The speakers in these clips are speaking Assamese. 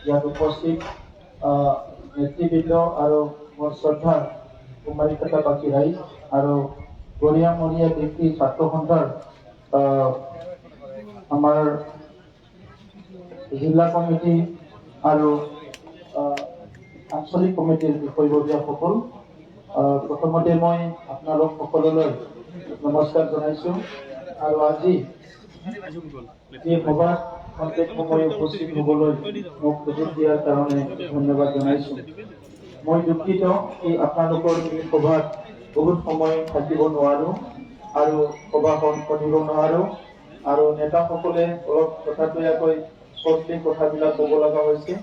ইয়াত উপস্থিত নেতৃবৃন্দ আৰু মোৰ শ্ৰদ্ধাৰ কুমাৰী বাকী ৰাইজ আৰু গৰিয়ামৰীয়া ব্যক্তি ছাত্ৰ সন্থাৰ আমাৰ জিলা কমিটি আৰু আঞ্চলিক কমিটিৰ বিষয়ববীয়াসকল, প্ৰথমতে মই আপোনালোক সকলোলৈ নমস্কাৰ জনাইছোঁ আৰু আজি এই সভাত খন্তেক সময় উপস্থিত হ'বলৈ মোক সুযোগ দিয়াৰ কাৰণে ধন্যবাদ জনাইছোঁ। মই দুঃখিত এই আপোনালোকৰ এই সভাত বহুত সময় থাকিব নোৱাৰোঁ আৰু সভাখন পাতিব নোৱাৰোঁ আৰু নেতাসকলে অলপ তথাপিয়াকৈ চৰ্টলি কথাবিলাক ক'ব লগা হৈছে।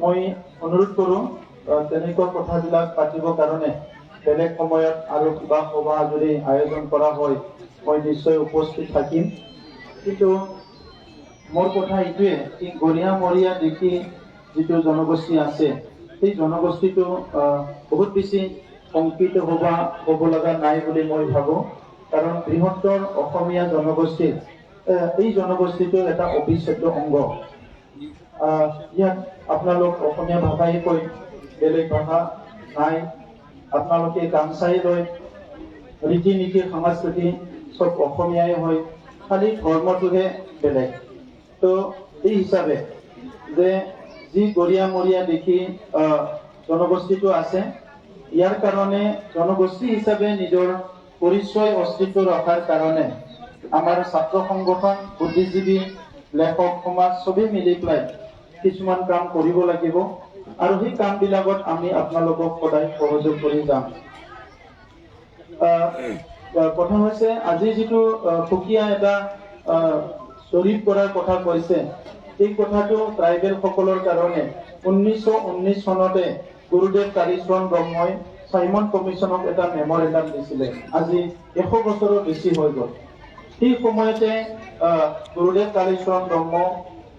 মই অনুৰোধ কৰোঁ তেনেকুৱা কথাবিলাক পাতিবৰ কাৰণে বেলেগ সময়ত আৰু কিবা সভা যদি আয়োজন কৰা হয় মই নিশ্চয় উপস্থিত থাকিম। কিন্তু মোৰ কথা এইটোৱে, এই গৰিয়ামৰীয়া দেখি যিটো জনগোষ্ঠী আছে সেই জনগোষ্ঠীটো বহুত বেছি শংকিত হ'ব লগা নাই বুলি মই ভাবোঁ। কাৰণ বৃহত্তৰ অসমীয়া জনগোষ্ঠীৰ এই জনগোষ্ঠীটোৰ এটা অবিচ্ছেদ্য অংগ। ইয়াত আপোনালোক অসমীয়া ভাষাই কয়, বেলেগ ভাষা নাই। আপোনালোকে গামচাই লয়, ৰীতি নীতি সংস্কৃতি চব অসমীয়াই হয়, খালি ধৰ্মটোহে বেলেগ। তো এই হিচাপে যে যি গৰিয়ামৰীয়া দেখি জনগোষ্ঠীটো আছে, ইয়াৰ কাৰণে জনগোষ্ঠী হিচাপে নিজৰ পৰিচয় অস্তিত্ব ৰখাৰ কাৰণে আমাৰ ছাত্ৰ সংগঠন, বুদ্ধিজীৱী, লেখক সমাজ চবেই মিলি পেলাই কিছুমান কাম কৰিব লাগিব আৰু সেই কামবিলাকত আমি আপোনালোকক সদায় সহযোগ কৰি যাম। প্ৰথম হৈছে আজি যিটো সুকীয়া এটা জৰীপ কৰাৰ কথা কৈছে, এই কথাটো ট্ৰাইবেল সকলৰ কাৰণে 1919 চনতে গুৰুদেৱ কালীচৰণ ব্ৰহ্মই চাইমন কমিশ্যনক এটা মেমৰেণ্ডাম দিছিলে। আজি 100 বছৰৰ বেছি হৈ গ'ল। সেই সময়তে গুৰুদেৱ কালীচৰণ ব্ৰহ্ম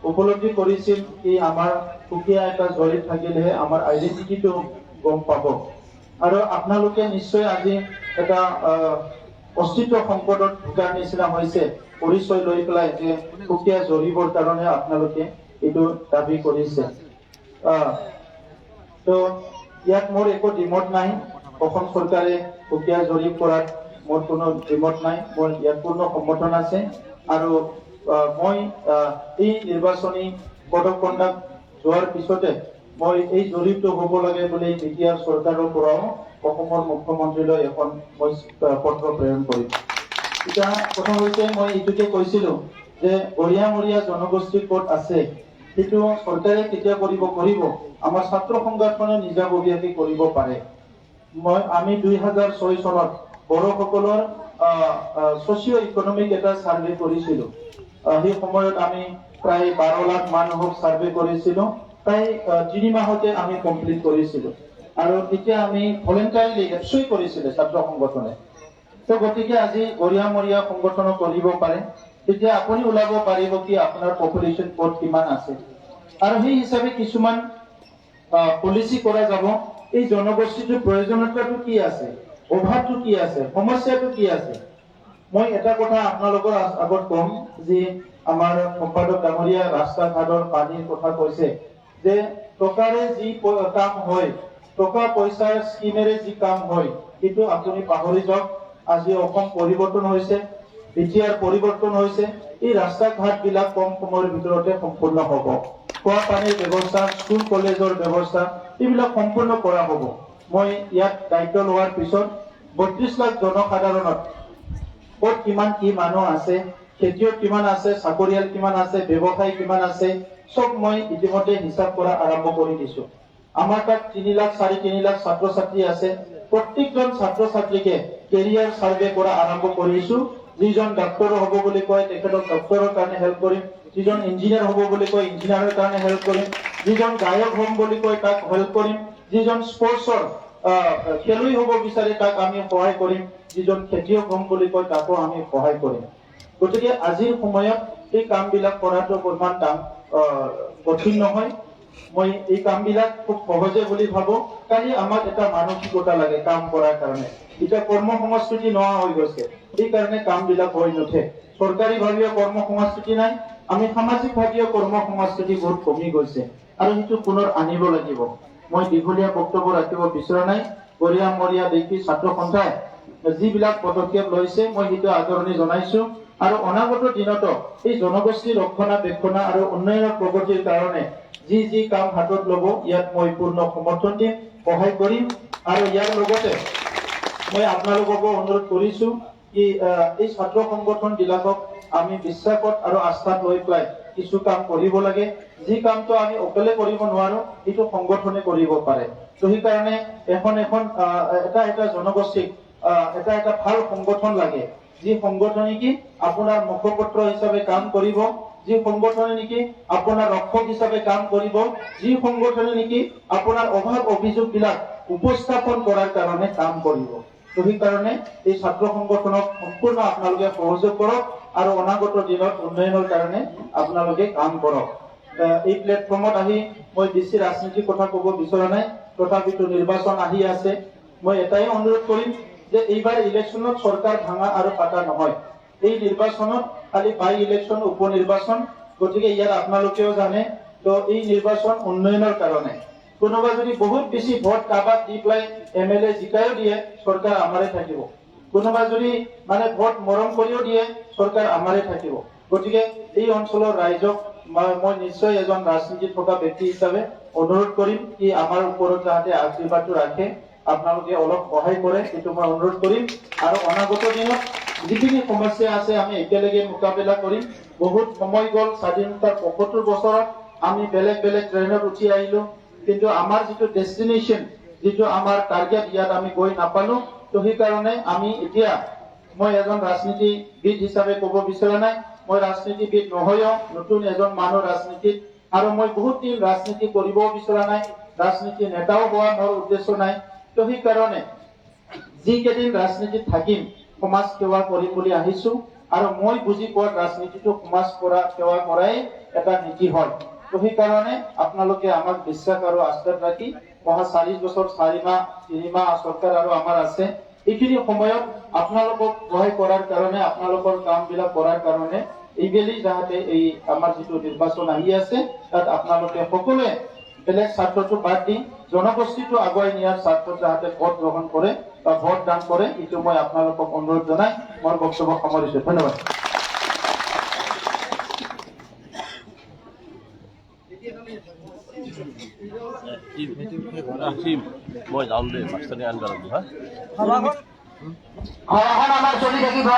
উপলব্ধি কৰিছিল কি আমাৰ সুকীয়া এটা জৰীপ থাকিলেহে আমাৰ আইডেণ্টিটিটো গম পাব। আৰু আপোনালোকে নিশ্চয় আজি এটা অস্তিত্ব সংকটত ভোগাৰ নিচিনা হৈছে, পৰিচয় লৈ পেলাই যে সুকীয়া জৰীপৰ কাৰণে আপোনালোকে এইটো দাবী কৰিছে। তো ইয়াত মোৰ একো দ্বিমত নাই। অসম চৰকাৰে সুকীয়া জৰীপ কৰাত মোৰ কোনো দ্বিমত নাই, মোৰ ইয়াত পূৰ্ণ সমৰ্থন আছে। আৰু মই এই নিৰ্বাচনী কোড অফ কণ্ডাক্ট যোৱাৰ পিছতে মই এই জৰীপটো হ'ব লাগে বুলি বিটিআৰ চৰকাৰৰ পৰাও অসমৰ মুখ্যমন্ত্ৰীলৈ এখন মই পত্ৰ প্ৰেৰণ কৰিম। এতিয়া প্ৰথম হৈছে মই এইটোকে কৈছিলোঁ যে গৰিয়ামৰীয়া জনগোষ্ঠী ক'ত আছে সেইটো চৰকাৰে কেতিয়া কৰিব আমাৰ ছাত্ৰ সংগঠনে নিজাববীয়াকৈ কৰিব পাৰে। আমি 2006 চনত বড়োসকলৰ ছ'চিঅ' ইকনমিক এটা ছাৰ্ভে কৰিছিলোঁ। সেই সময়ত আমি প্ৰায় 12 লাখ মানুহক ছাৰ্ভে কৰিছিলোঁ। প্ৰায় 3 মাহতে আমি কমপ্লিট কৰিছিলোঁ আৰু তেতিয়া আমি ভলেণ্টাৰীলি এপচুই কৰিছিলে ছাত্ৰ সংগঠনে। তো গতিকে আজি গৰিয়ামৰীয়া সংগঠনক কৰিব পাৰে, তেতিয়া আপুনি ওলাব পাৰিব কি আপোনাৰ পপুলেশ্যন ক'ত কিমান আছে আৰু সেই হিচাপে কিছুমান পলিচি কৰা যাব। এই জনগোষ্ঠীটোৰ প্ৰয়োজনীয়তাটো কি আছে, অভাৱটো কি আছে, সমস্যাটো কি আছে। মই এটা কথা আপোনালোকৰ আগত ক'ম যে আমাৰ সম্পাদক ডাঙৰীয়া ৰাস্তা ঘাটৰ পানীৰ কথা কৈছে যে টকাৰে যি কাম হয়, টকা পইচাৰ স্কিমেৰে যি কাম হয় সেইটো আপুনি পাহৰি যাওক। আজি অসম পৰিৱৰ্তন হৈছে, বিটিআৰ পৰিৱৰ্তন হৈছে, এই ৰাস্তা ঘাট বিলাক কম সময়ৰ ভিতৰতে সম্পূৰ্ণ হ'ব। খোৱা পানীৰ ব্যৱস্থা, স্কুল কলেজৰ ব্যৱস্থা এইবিলাক সম্পূৰ্ণ কৰা হ'ব। মই ইয়াত দায়িত্ব লোৱাৰ পিছত 32 লাখ জনসাধাৰণত ক'ত কিমান কি মানুহ আছে, খেতিয়ক কিমান আছে, চাকৰিয়াল কিমান আছে, ব্যৱসায়ী কিমান আছে, চব মই ইতিমধ্যে হিচাপ কৰা আৰম্ভ কৰি দিছোঁ। আমাৰ তাত 3 লাখ 3.5 লাখ ছাত্ৰ ছাত্ৰী আছে। প্ৰত্যেকজন ছাত্ৰ ছাত্ৰীকে কেৰিয়াৰ ছাৰ্ভে কৰা আৰম্ভ কৰিছোঁ। যিজন ডাক্তৰ হ'ব বুলি কয় তেখেতক ডক্টৰৰ কাৰণে হেল্প কৰিম, যিজন ইঞ্জিনিয়াৰ হ'ব বুলি কয় ইঞ্জিনিয়াৰৰ কাৰণে হেল্প কৰিম, যিজন গায়ক হ'ম বুলি কয় তাক হেল্প কৰিম, যিজন স্পৰ্টছৰ খেলুৱৈ হ'ব বিচাৰে তাক আমি সহায় কৰিম, যিজন খেতিয়ক হ'ম বুলি কয় তাকো আমি সহায় কৰিম। গতিকে আজিৰ সময়ত এই কামবিলাক কৰাটো ইমান কঠিন নহয়। মই এই কামবিলাক খুব সহজে বুলি ভাবোঁ। খালি আমাক এটা মানসিকতা লাগে কাম কৰাৰ কাৰণে। এতিয়া কৰ্ম সংস্কৃতি নোহোৱা হৈ গৈছে, সেইকাৰণে কামবিলাক হৈ নুঠে। চৰকাৰী ভাৱে কৰ্ম সংস্কৃতি নাই, আমি সামাজিকভাৱে কৰ্ম সংস্কৃতি বহুত কমি গৈছে আৰু সেইটো পুনৰ আনিব লাগিব। মই দীঘলীয়া বক্তব্য ৰাখিব বিচৰা নাই। গৰিয়া মৰিয়া দেখি ছাত্ৰ সন্থাই যিবিলাক পদক্ষেপ লৈছে মই সেইটো আদৰণি জনাইছো আৰু অনাগত দিনতো এই জনগোষ্ঠীৰ ৰক্ষণাবেক্ষণ আৰু উন্নয়নৰ প্ৰগতিৰ কাৰণে যি কাম হাতত ল'ব ইয়াত মই পূৰ্ণ সমৰ্থন দিম, সহায় কৰিম আৰু ইয়াৰ লগতে মই আপোনালোককো অনুৰোধ কৰিছো কি এই ছাত্ৰ সংগঠন বিলাকক আমি বিশ্বাসত আৰু আস্থাত লৈ পেলাই কিছু কাম কৰিব লাগে। যি কামটো আমি অকলে কৰিব নোৱাৰো এইটো সংগঠনে কৰিব পাৰে। তো সেইকাৰণে এখন এটা জনগোষ্ঠীক এটা ভাল সংগঠন লাগে, যি সংগঠনে কি আপোনাৰ মুখপত্ৰ হিচাপে কাম কৰিব, যি সংগঠনে নেকি আপোনাৰ ৰক্ষক হিচাপে কাম কৰিব, যি সংগঠনে নেকি আপোনাৰ অভাৱ অভিযোগ বিলাক উপস্থাপন কৰাৰ কাৰণে কাম কৰিব। তো সেইকাৰণে এই ছাত্ৰ সংগঠনক সম্পূৰ্ণ আপোনালোকে সহযোগ কৰক আৰু অনাগত দিনত উন্নয়নৰ কাৰণে আপোনালোকে কাম কৰক। এই প্লেটফৰ্মত আহি মই বেছি ৰাজনীতিৰ কথা ক'ব বিচৰা নাই, তথাপিতো নিৰ্বাচন আহি আছে। মই এটাই অনুৰোধ কৰিম যে এইবাৰ ইলেকশ্যনত চৰকাৰ ভাঙা আৰু পাতা নহয়। এই নিৰ্বাচনত খালি বাই ইলেকশ্যন, উপ নিৰ্বাচন, গতিকে ইয়াত আপোনালোকেও জানে। তো এই নিৰ্বাচন উন্নয়নৰ কাৰণে কোনোবা যদি বহুত বেছি ভোট কাৰোবাক দি পেলাই MLA জিকাইও দিয়ে, চৰকাৰ আমাৰে থাকিব। কোনোবা যদি মানে ভোট মৰম কৰিও দিয়ে, চৰকাৰ আমাৰে থাকিব। গতিকে এই অঞ্চলৰ ৰাইজক মই নিশ্চয় এজন ৰাজনীতিত থকা ব্যক্তি হিচাপে অনুৰোধ কৰিম কি আমাৰ ওপৰত যাতে আশীৰ্বাদটো ৰাখে, আপোনালোকে অলপ সহায় কৰে, সেইটো মই অনুৰোধ কৰিম। আৰু অনাগত দিনত যিখিনি সমস্যা আছে আমি একেলগে মোকাবিলা কৰিম। বহুত সময় গ'ল, স্বাধীনতাৰ ৭৫ বছৰত আমি বেলেগ ট্ৰেইনত উঠি আহিলো, কিন্তু আমাৰ যিটো ডেষ্টিনেশ্যন, যিটো আমাৰ টাৰ্গেট, ইয়াত আমি গৈ নাপালো। তো সেইকাৰণে আমি এতিয়া, মই এজন ৰাজনীতিবিদ হিচাপে ক'ব বিচৰা নাই, মই ৰাজনীতিবিদ নহয়ও, নতুন এজন মানুহ ৰাজনীতিত, আৰু মই বহুত দিন ৰাজনীতি কৰিবও বিচৰা নাই, ৰাজনীতি নেতাও হোৱা মোৰ উদ্দেশ্য নাই। তো সেইকাৰণে যিকেইদিন ৰাজনীতিত থাকিম সমাজ সেৱা কৰিম বুলি আহিছো, আৰু মই বুজি পোৱা ৰাজনীতিটো সমাজ সেৱা কৰাই এটা নীতি হয়। তো সেইকাৰণে আপোনালোকে আমাক বিশ্বাস আৰু আস্থাত ৰাখি অহা ৪ বছৰ ৪ মাহ ৩ মাহ চৰকাৰ আৰু আমাৰ আছে, এইখিনি সময়ত আপোনালোকক সহায় কৰাৰ কাৰণে, আপোনালোকৰ কাম বিলাক কৰাৰ কাৰণে এইবেলি যাতে এই আমাৰ যিটো নিৰ্বাচন আহি আছে তাত আপোনালোকে সকলোৱে বেলেগ স্বাৰ্থটো বাদ দি জনগোষ্ঠীটো আগুৱাই নিয়াৰ স্বাৰ্থত যাতে ভোট গ্ৰহণ কৰে বা ভোট দান কৰে, এইটো মই আপোনালোকক অনুৰোধ জনাই মোৰ বক্তব্য সামৰিছো। ধন্যবাদ। মই যাম দেই, মাষ্টৰনি আনিব লাগিব। আমাৰ চলি থাকিব।